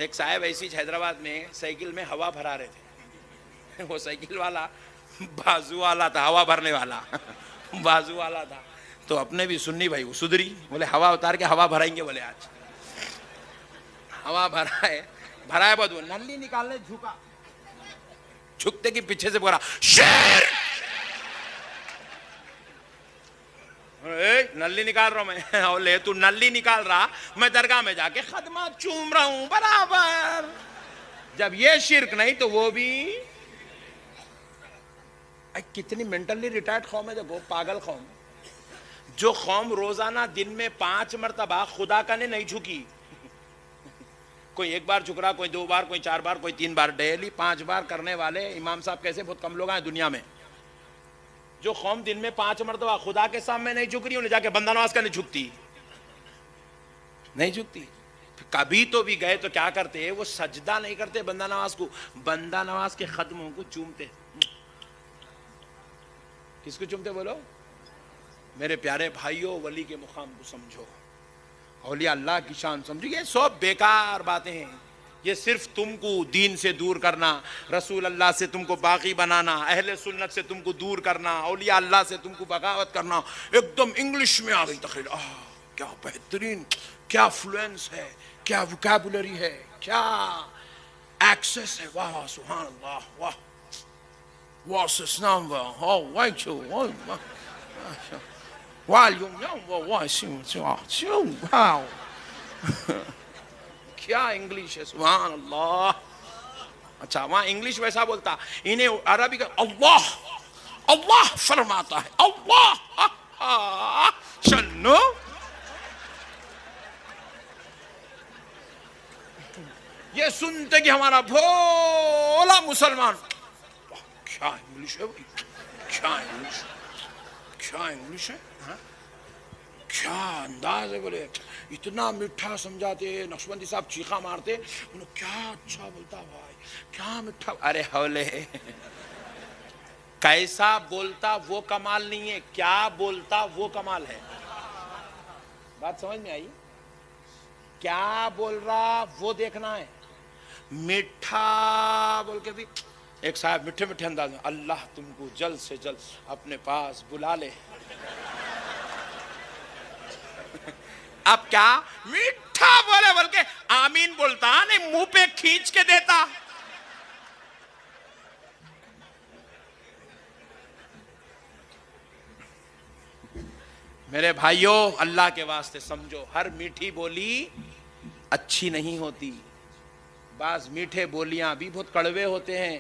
ایک صاحب ایسی حیدرآباد میں سائیکل میں ہوا بھرا رہے تھے. وہ سائیکل والا بازو والا تھا, ہوا بھرنے والا بازو والا تھا. تو اپنے بھی سنی بھائی وہ سدری, بولے ہوا اتار کے ہوا بھرائیں گے. بولے آج ہوا بھرا ہے بہت. وہ نلی نکالنے جھکا, جھکتے کی پیچھے سے بولا شیر, نلی نکال رہا ہوں میں. اولے تو نلی نکال رہا, میں درگاہ میں جا کے خدمات چوم رہا ہوں برابر. جب یہ شرک نہیں تو وہ بھی. کتنی مینٹلی ریٹائرڈ قوم ہے دیکھو, پاگل قوم. جو قوم روزانہ دن میں 5 مرتبہ خدا کا نہیں جھکی, کوئی 1 بار جھک رہا, کوئی 2 بار, کوئی 4 بار, کوئی 3 بار, ڈیلی 5 بار کرنے والے امام صاحب کیسے بہت کم لوگ ہیں دنیا میں. جو قوم دن میں 5 مرتبہ خدا کے سامنے نہیں جھک رہی, انہیں جا کے بندہ نواز کا نہیں جھکتی, نہیں جھکتی. کبھی تو بھی گئے تو کیا کرتے, وہ سجدہ نہیں کرتے بندہ نواز کو, بندہ نواز کے قدموں کو چومتے. کس کو چومتے بولو؟ میرے پیارے بھائیوں, ولی کے مقام کو سمجھو, اولیاء اللہ کی شان سمجھو. یہ سب بیکار باتیں ہیں. یہ صرف تم کو دین سے دور کرنا, رسول اللہ سے تم کو باغی بنانا, اہل سنت سے تم کو دور کرنا, اولیاء اللہ سے تم کو بغاوت کرنا. ایک دم انگلش میں آ گئی تقریر, کیا بہترین, کیا فلوئنس ہے, کیا وکیبولری ہے, کیا ایکسس ہے, واہ سبحان اللہ, واہ واس اس نام, واہ وائٹ شو, واہ کیا انگلش ہے, سبحان اللہ. اچھا وہاں انگلش ویسا بولتا, انہیں عربی کا اللہ اللہ فرماتا ہے, اللہ چلو. یہ سنتے کہ ہمارا بھولا مسلمان, کیا انگلش ہے بھائی, کیا انگلش, کیا انگلش ہے, کیا انداز ہے. بولے اتنا میٹھا سمجھاتے, نقشبندی صاحب چیخا مارتے, انہوں کیا اچھا بولتا بھائی, کیا میٹھا. ارے حولے, کیسا بولتا وہ کمال نہیں ہے, کیا بولتا وہ کمال ہے. بات سمجھ میں آئی؟ کیا بول رہا وہ دیکھنا ہے. میٹھا بول کے بھی, ایک صاحب میٹھے میٹھے انداز میں, اللہ تم کو جلد سے جلد اپنے پاس بلا لے. اب کیا میٹھا بولے بول کے آمین بولتا نہیں, منہ پہ کھینچ کے دیتا. میرے بھائیوں, اللہ کے واسطے سمجھو, ہر میٹھی بولی اچھی نہیں ہوتی. بعض میٹھے بولیاں بھی بہت کڑوے ہوتے ہیں.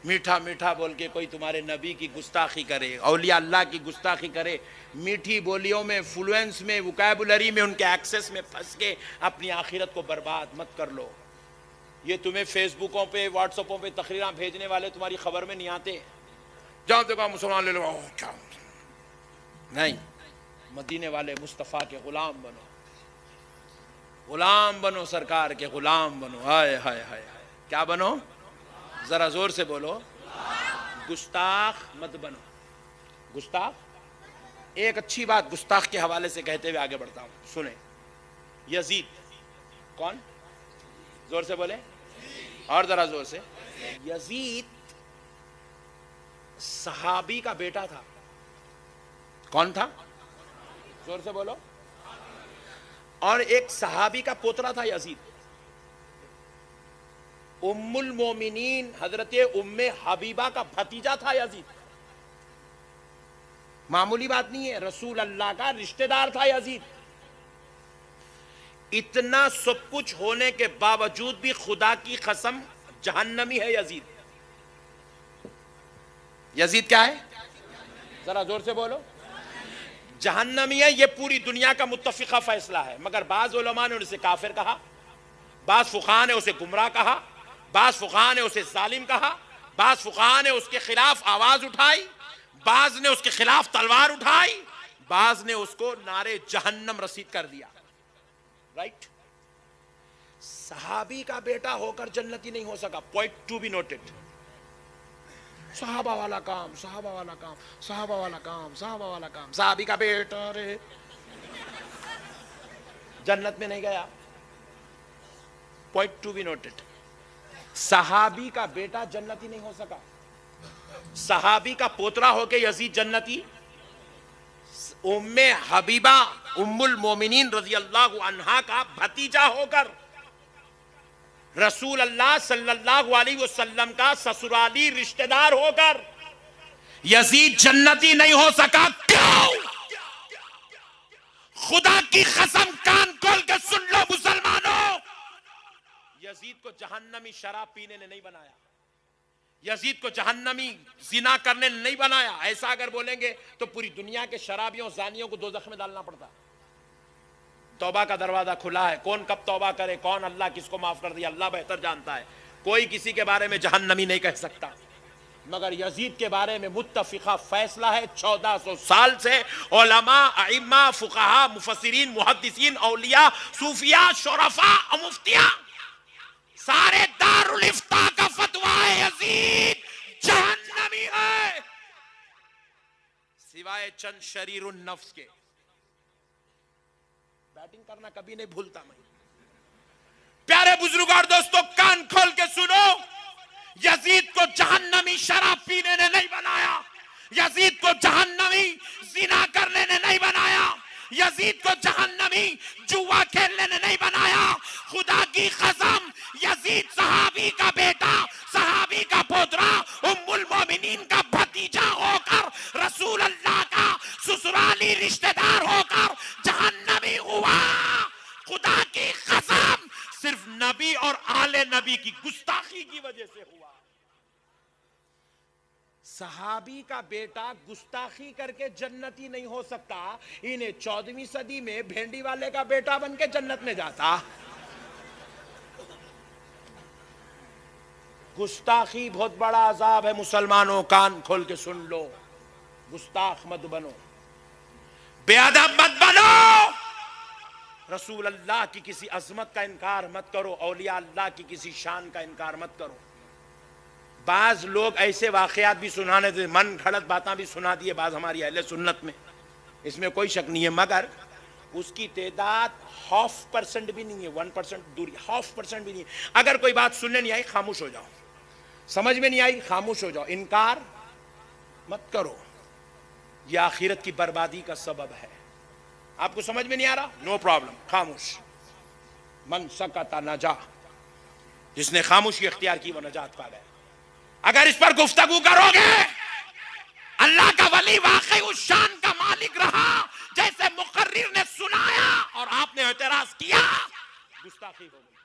میٹھا میٹھا بول کے کوئی تمہارے نبی کی گستاخی کرے, اولیاء اللہ کی گستاخی کرے, میٹھی بولیوں میں, فلوئنس میں, وکیبولری میں, ان کے ایکسس میں پھنس کے اپنی آخرت کو برباد مت کر لو. یہ تمہیں فیس بکوں پہ, واٹس ایپوں پہ تقریراں بھیجنے والے تمہاری خبر میں نہیں آتے. جاؤ دیکھو مسلمان لے لو, کیا نہیں. مدینے والے مصطفیٰ کے غلام بنو, غلام بنو, سرکار کے غلام بنو. ہائے ہائے ہائے, کیا بنو, ذرا زور سے بولو, گستاخ مت بنو. گستاخ, ایک اچھی بات گستاخ کے حوالے سے کہتے ہوئے آگے بڑھتا ہوں, سنیں. یزید کون, زور سے بولے, اور ذرا زور سے. یزید صحابی کا بیٹا تھا. کون تھا, زور سے بولو. اور ایک صحابی کا پوترا تھا یزید. ام المومنین حضرت ام حبیبہ کا بھتیجا تھا یزید. معمولی بات نہیں ہے, رسول اللہ کا رشتہ دار تھا یزید. اتنا سب کچھ ہونے کے باوجود بھی خدا کی قسم جہنمی ہے یزید. یزید کیا ہے, ذرا زور سے بولو. جہنمی ہے, یہ پوری دنیا کا متفقہ فیصلہ ہے. مگر بعض علماء نے اسے کافر کہا, بعض فقہاء نے اسے گمراہ کہا, بعض فقہاء نے اسے ظالم کہا, بعض فقہاء نے اس کے خلاف آواز اٹھائی, بعض نے اس کے خلاف تلوار اٹھائی, بعض نے اس کو نعرے جہنم رسید کر دیا. رائٹ. صحابی کا بیٹا ہو کر جنتی نہیں ہو سکا. Point to be noted. صحابہ والا کام, صحابہ والا کام, صحابہ والا کام, صحابہ والا کام. صحابی کا بیٹا رے جنت میں نہیں گیا. Point to be noted. सहाबी का बेटा जन्नती नहीं हो सका, सहाबी का पोतरा होके यजीद जन्नती, उम्मे हबीबा उम्मुल मोमिनीन रजी अल्लाह अन्हा का भतीजा होकर रसूल अल्लाह सल्लल्लाहु अलैहि वसल्लम का ससुराली रिश्तेदार होकर यजीद जन्नती नहीं हो सका। क्यों? खुदा की कसम, कान खोल के सुन लो मुसलमानों, यजीद को जहन्नमी शराब पीने ने नहीं बनाया, यजीद को जहन्नमी जिना करने ने नहीं बनाया। ऐसा अगर बोलेंगे तो पूरी दुनिया के शराबियों जानियों को दोज़ख में डालना पड़ता। तौबा का दरवाजा खुला है, कौन कब तौबा करे, कौन अल्लाह किसको माफ कर दिया अल्लाह बेहतर जानता है। कोई किसी के बारे में जहन्नमी नहीं कह सकता, मगर यजीद के बारे में मुत्तफिका फैसला है 1400 साल से। उलमा, अइम्मा, फुक़हा, मुफस्सिरीन, मुहद्दिसीन, औलिया, सूफिया, शुरफा और मुफ्तिया, सारे दारुल इफ्ता का फतवा है यजीद जहन्नमी है, सिवाय चंद शरीरुन नफ्स के। बैटिंग करना कभी नहीं भूलता मैं। प्यारे बुजुर्ग और दोस्तों, कान खोल के सुनो, यजीद को जहन्नमी शराब पीने ने नहीं बनाया, यजीद को जहन्नमी जिना करने ने नहीं बनाया, यजीद को जहन्नमी जुआ खेलने ने नहीं बनाया। खुदा की कसम, यजीद सहाबी का बेटा, सहाबी का पोतरा, उम्मुल मोमिनीन का भतीजा होकर रसूल अल्लाह का ससुराली रिश्तेदार होकर जहन्नमी हुआ। खुदा की कसम, सिर्फ नबी और आले नबी की गुस्ताखी की वजह से हुआ। सहाबी का बेटा गुस्ताखी करके जन्नती नहीं हो सकता, इन्हें 14वीं सदी में भेंडी वाले का बेटा बन के जन्नत में जाता। गुस्ताखी बहुत बड़ा अजाब है मुसलमानों, कान खोल के सुन लो। गुस्ताख मत बनो, बेअदब मत बनो, रसूल अल्लाह की किसी अजमत का इनकार मत करो, औलिया अल्लाह की किसी शान का इनकार मत करो। बाज लोग ऐसे वाकयात भी सुनाने थे, मन घड़त बातें भी सुना दिए बाज हमारी अहले सुन्नत में, इसमें कोई शक नहीं है, मगर उसकी तादाद 0.5% भी नहीं है, 1% दूरी, 0.5% भी नहीं है। अगर कोई बात सुनने नहीं आई खामोश हो जाओ, समझ में नहीं आई खामोश हो जाओ, इनकार मत करो, यह आखिरत की बर्बादी का सबब है। आपको समझ में नहीं आ रहा, नो प्रॉब्लम, खामोश। मन सकता नजा, जिसने खामोशी इख्तियार की वो नजात पा गया। अगर इस पर गुफ्तगू करोगे, अल्लाह का वली वाकई उस शान का मालिक रहा जैसे मुकर्रिर ने सुनाया और आपने एतराज किया, गुस्ताखी हो गई।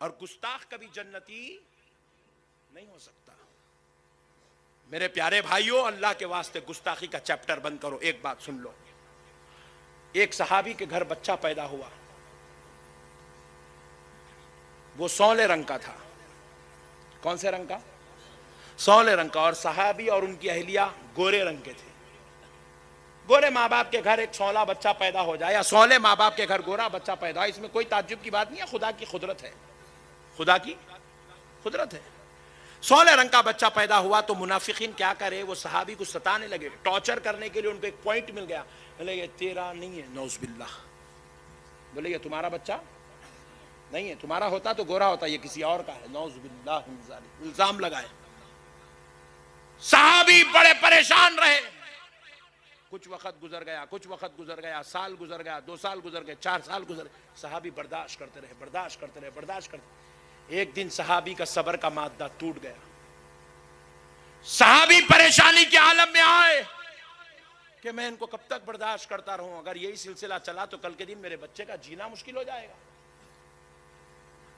और गुस्ताख कभी जन्नती नहीं हो सकता। मेरे प्यारे भाइयों, अल्लाह के वास्ते गुस्ताखी का चैप्टर बंद करो। एक बात सुन लो, एक सहाबी के घर बच्चा पैदा हुआ, वो सौले रंग का था। कौन से रंग का? सौले रंग का। और सहाबी और उनकी अहलिया गोरे रंग के थे। गोरे माँ बाप के घर एक सौला बच्चा पैदा हो जाए या सौले माँ बाप के घर गोरा बच्चा पैदा हो, इसमें कोई ताज्जुब की बात नहीं है, खुदा की कुदरत है, खुदा की कुदरत है। सौले रंग का बच्चा पैदा हुआ तो मुनाफिकीन क्या करे, वो सहाबी को सताने लगे, टॉर्चर करने के लिए उनको एक पॉइंट मिल गया। बोले ये तेरा नहीं है, नौज़ बिल्लाह। बोले ये तुम्हारा बच्चा नहीं है, तुम्हारा होता तो गोरा होता, ये किसी और का है, नौज़ बिल्लाह। इल्जाम लगाए। सहाबी बड़े परेशान रहे। कुछ वक्त गुजर गया, कुछ वक्त गुजर गया, साल गुजर गया, 2 साल गुजर गए, 4 साल गुजर गए। सहाबी बर्दाश्त करते रहे, बर्दाश्त करते रहे, बर्दाश्त करते। एक दिन सहाबी का सब्र का मादा टूट गया। सहाबी परेशानी के आलम में आए कि मैं इनको कब तक बर्दाश्त करता रहूं, अगर यही सिलसिला चला तो कल के दिन मेरे बच्चे का जीना मुश्किल हो जाएगा।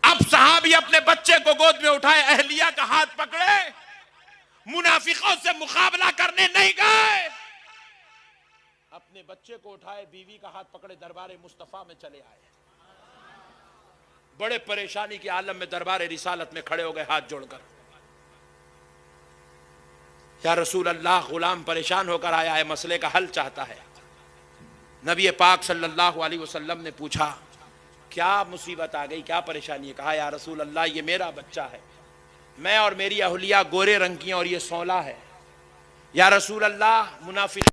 अब सहाबी अपने बच्चे को गोद में उठाए, अहलिया का हाथ पकड़े, मुनाफिकों से मुकाबला करने नहीं गए, अपने बच्चे को उठाए, बीवी का हाथ पकड़े, दरबार मुस्तफा में चले आए। बड़े परेशानी के आलम में दरबार रिसालत में खड़े हो गए हाथ जोड़कर। या रसूल अल्लाह, गुलाम परेशान होकर आया है, मसले का हल चाहता है। नबी पाक सल्लल्लाहु अलैहि वसल्लम ने पूछा क्या मुसीबत आ गई, क्या परेशानी है? कहा या रसूल अल्लाह, ये मेरा बच्चा है, मैं और मेरी अहलिया गोरे रंग की और ये सौला है। या रसूल अल्लाह, मुनाफिक